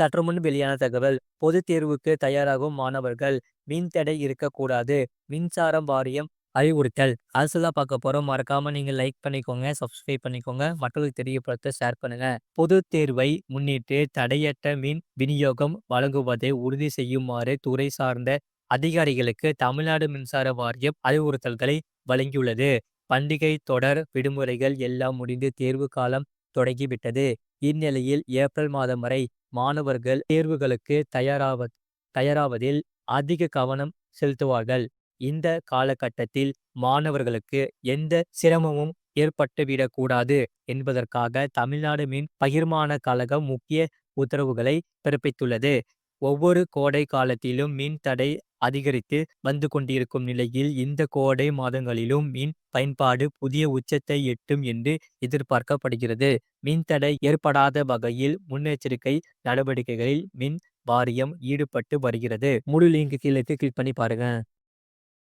சற்று முன் வெளியான தகவல். பொதுத் தேர்வுக்கு தயாராகும் மாணவர்கள் மின்தடை இருக்கக்கூடாது. மின்சாரம் வாரியம் அறிவுறுத்தல். அரசுதான் பார்க்க போறோம். மறக்காம நீங்க லைக் பண்ணிக்கோங்க, சப்ஸ்கிரைப் பண்ணிக்கோங்க, மற்றவர்களுக்கு தெரியப்படுத்த ஷேர் பண்ணுங்க. பொதுத் தேர்வை முன்னிட்டு தடையற்ற மின் விநியோகம் வழங்குவதை உறுதி செய்யுமாறு துறை சார்ந்த அதிகாரிகளுக்கு தமிழ்நாடு மின்சார வாரியம் அறிவுறுத்தல்களை வழங்கியுள்ளது. பண்டிகை தொடர் விடுமுறைகள் எல்லாம் முடிந்து தேர்வு காலம் தொடங்கிவிட்டது. இந்நிலையில் ஏப்ரல் மாதம் வரை மாணவர்கள் தேர்வுகளுக்கு தயாராவதில் அதிக கவனம் செலுத்துவார்கள். இந்த காலகட்டத்தில் மாணவர்களுக்கு எந்த சிரமமும் ஏற்பட்டுவிடக்கூடாது என்பதற்காக தமிழ்நாடு மின் பகிர்மான கழகம் முக்கிய உத்தரவுகளை பிறப்பித்துள்ளது. ஒவ்வொரு கோடை காலத்திலும் மின் தடை அதிகரித்து வந்து கொண்டிருக்கும் நிலையில் இந்த கோடை மாதங்களிலும் மின் பயன்பாடு புதிய உச்சத்தை எட்டும் என்று எதிர்பார்க்கப்படுகிறது. மின் தடை ஏற்படாத வகையில் முன்னெச்சரிக்கை நடவடிக்கைகளில் மின் வாரியம் ஈடுபட்டு வருகிறது. முழு லிங்க் கீழே கிளிக் பண்ணி பாருங்க.